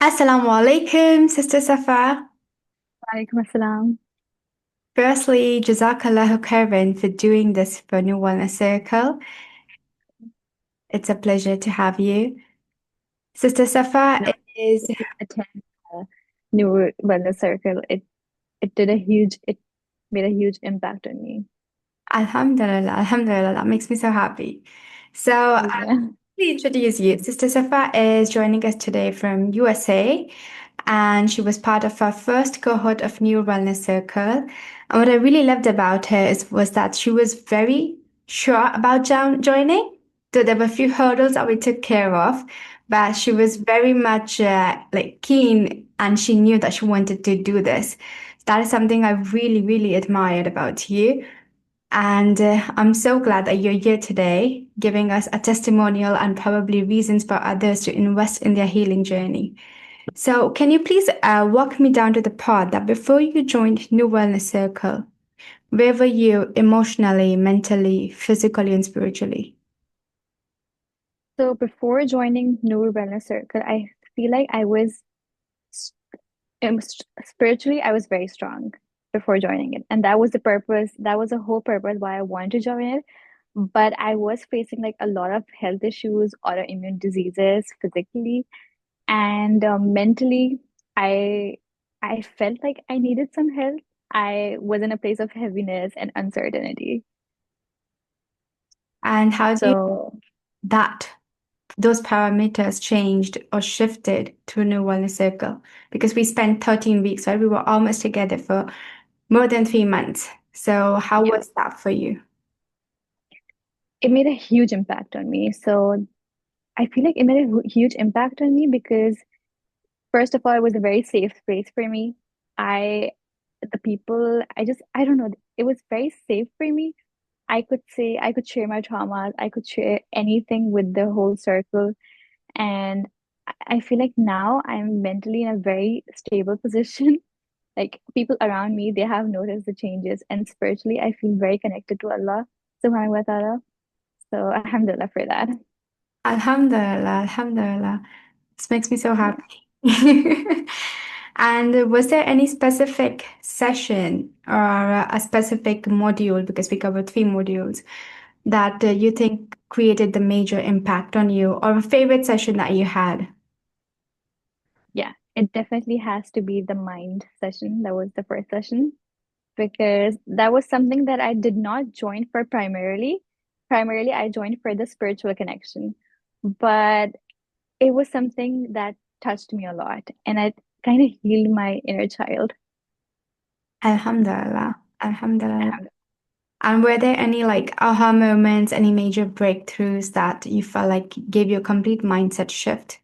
Assalamu alaikum, Sister Safa. Walaikum assalam. Firstly, Jazakallahu khairan for doing this for Nur Wellness Circle. It's a pleasure to have you. Sister Safa No, is, to attend the Nur Wellness Circle, it did a huge it made a huge impact on me. Alhamdulillah, Alhamdulillah, that makes me so happy. So, Yeah. me introduce you. Sister Safa is joining us today from USA, and she was part of our first cohort of New Wellness Circle. And what I really loved about her was that she was very sure about joining. So there were a few hurdles that we took care of, but she was very much like keen, and she knew that she wanted to do this. That is something I really, really admired about you. And I'm so glad that you're here today, giving us a testimonial and probably reasons for others to invest in their healing journey. So, can you please walk me down to the part that before you joined New Wellness Circle, where were you emotionally, mentally, physically, and spiritually? So before joining Nur Wellness Circle, I feel like I was spiritually I was very strong before joining it, and that was the purpose. That was the whole purpose why I wanted to join it. But I was facing like a lot of health issues, autoimmune diseases, physically and mentally. I I felt like I needed some help. I was in a place of heaviness and uncertainty. And how do you So that those parameters changed or shifted to New Wellness Circle? Because we spent 13 weeks, right? We were almost together for more than 3 months. So, how yeah, was that for you? it made a huge impact on me. So I feel like it made a huge impact on me because first of all, it was a very safe space for me. I the people I don't know, it was very safe for me. I could share my traumas, I could share anything with the whole circle. And I feel like now I'm mentally in a very stable position. Like people around me, they have noticed the changes, and spiritually, I feel very connected to Allah subhanahu wa ta'ala. So alhamdulillah for that. Alhamdulillah, Alhamdulillah. This makes me so Yeah. happy. And was there any specific session or a specific module, because we covered three modules, that you think created the major impact on you, or a favorite session that you had? Yeah, it definitely has to be the mind session. That was the first session because that was something that I did not join for primarily. Primarily, I joined for the spiritual connection, but it was something that touched me a lot and it kind of healed my inner child. Alhamdulillah, Alhamdulillah. Um, And were there any like aha moments, any major breakthroughs that you felt like gave you a complete mindset shift?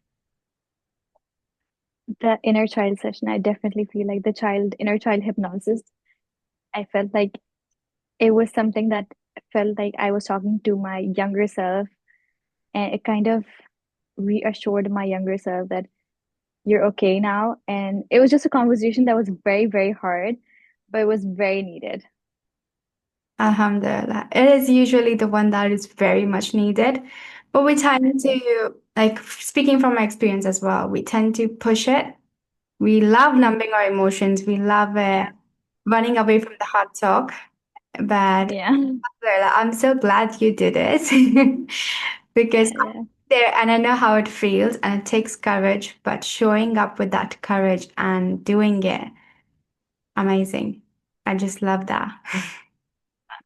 the inner child session, I definitely feel like the inner child hypnosis. I felt like it was something that felt like I was talking to my younger self, and it kind of reassured my younger self that you're okay now. And it was just a conversation that was very, very hard, but it was very needed. Alhamdulillah. It is usually the one that is very much needed, but we tend Yeah. to, like, speaking from my experience as well, we tend to push it. We love numbing our emotions. We love Yeah. running away from the hard talk. But Yeah. Alhamdulillah, I'm so glad you did it because I'm Yeah. there and I know how it feels and it takes courage, but showing up with that courage and doing it, amazing. I just love that.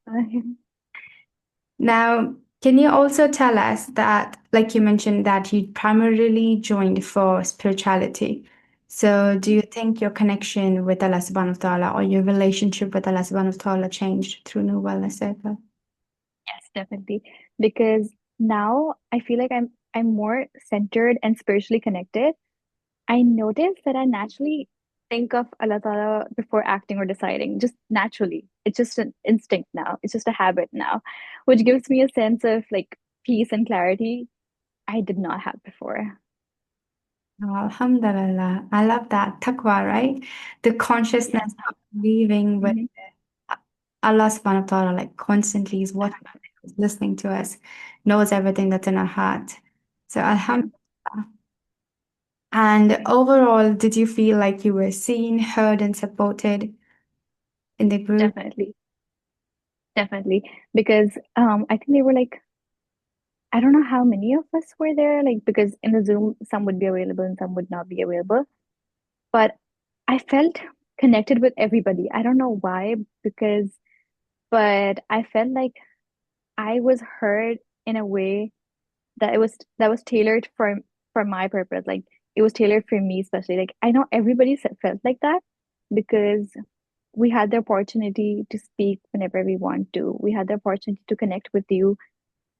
Yeah. Now, can you also tell us that, like you mentioned, that you primarily joined for spirituality? So, do you think your connection with Allah subhanahu wa ta'ala or your relationship with Allah subhanahu wa ta'ala changed through New Wellness Circle? Yes, definitely. Because now I feel like I'm more centered and spiritually connected. I notice that I naturally think of Allah Ta'ala before acting or deciding, just naturally. It's just an instinct now. It's just a habit now, which gives me a sense of like peace and clarity I did not have before. Oh, Alhamdulillah. I love that. Taqwa, right? The Yeah. consciousness of living with Mhm. Allah subhanahu wa ta'ala, like constantly is watching, is listening to us, knows everything that's in our heart. So, Yeah. Alhamdulillah. And overall, did you feel like you were seen, heard, and supported in the group? Definitely, definitely. Because I think they were like, I don't know how many of us were there, like because in the Zoom, some would be available and some would not be available. But I felt connected with everybody. I don't know why, because but I felt like I was heard in a way that was tailored for my purpose. Like it was tailored for me, especially. Like I know everybody felt like that because we had the opportunity to speak whenever we want to. We had the opportunity to connect with you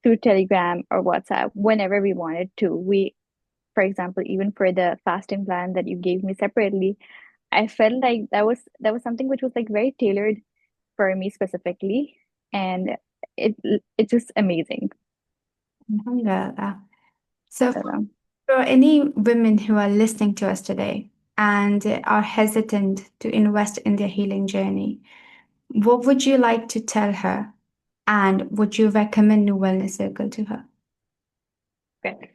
through Telegram or WhatsApp whenever we wanted to. For example, even for the fasting plan that you gave me separately, I felt like that was something which was like very tailored for me specifically, and it it's just amazing. Alhamdulillah. I So, don't know. for any women who are listening to us today and are hesitant to invest in their healing journey, what would you like to tell her? And would you recommend New Wellness Circle to her? Okay.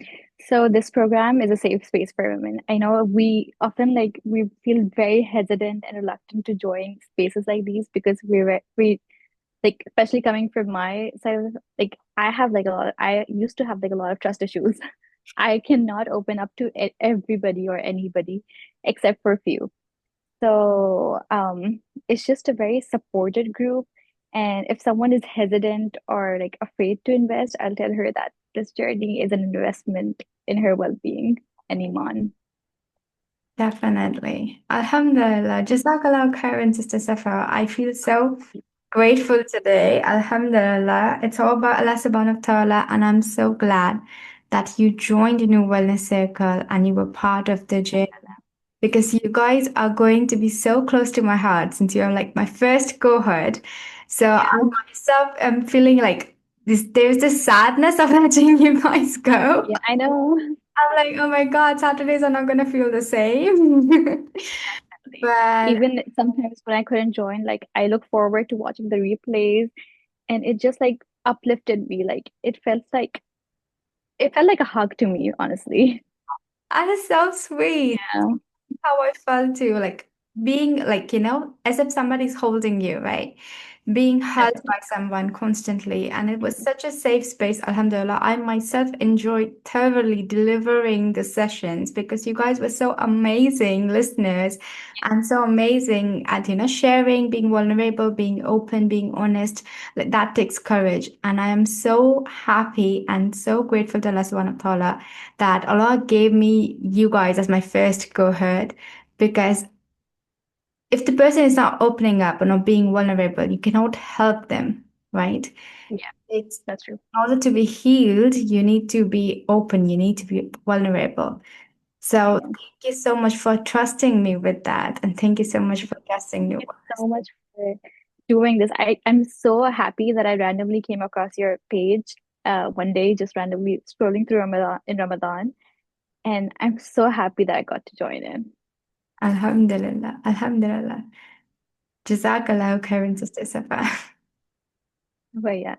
So this program is a safe space for women. I know we often like we feel very hesitant and reluctant to join spaces like these because we like especially coming from my side of like I used to have like a lot of trust issues. I cannot open up to everybody or anybody except for a few. So it's just a very supported group. And if someone is hesitant or like afraid to invest, I'll tell her that this journey is an investment in her well-being and iman. Definitely. Alhamdulillah. Jazakallah khairan, Sister Safa. I feel so grateful today. Alhamdulillah. It's all about Allah subhanahu wa ta'ala, and I'm so glad that you joined the New Wellness Circle and you were part of the journey because you guys are going to be so close to my heart since you're like my first cohort. So I Yeah, myself am feeling like there's this sadness of letting you guys go. yeah, I know. I'm like, oh my God, Saturdays are not gonna feel the same. But Even sometimes when I couldn't join, like I look forward to watching the replays and it just like uplifted me. Like it felt like a hug to me, honestly. that is so sweet. Yeah. How I felt too, like being like, as if somebody's holding you, right? Being held by Definitely. someone constantly. And it was such a safe space, Alhamdulillah. I myself enjoyed thoroughly delivering the sessions because you guys were so amazing listeners and so amazing at, sharing, being vulnerable, being open, being honest. Like that takes courage. And I am so happy and so grateful to Allah subhanahu wa ta'ala that Allah gave me you guys as my first cohort because if the person is not opening up or not being vulnerable, you cannot help them, right? Yeah, It's that's true. in order to be healed, you need to be open, you need to be vulnerable. So Brilliant. thank you so much for trusting me with that. And thank you so much for trusting Thank New you Wellness. so much for doing this. I'm so happy that I randomly came across your page one day, just randomly scrolling through Ramadan. And I'm so happy that I got to join in. Alhamdulillah. Alhamdulillah. Jazakallah khairan, Sister Safa. But yeah.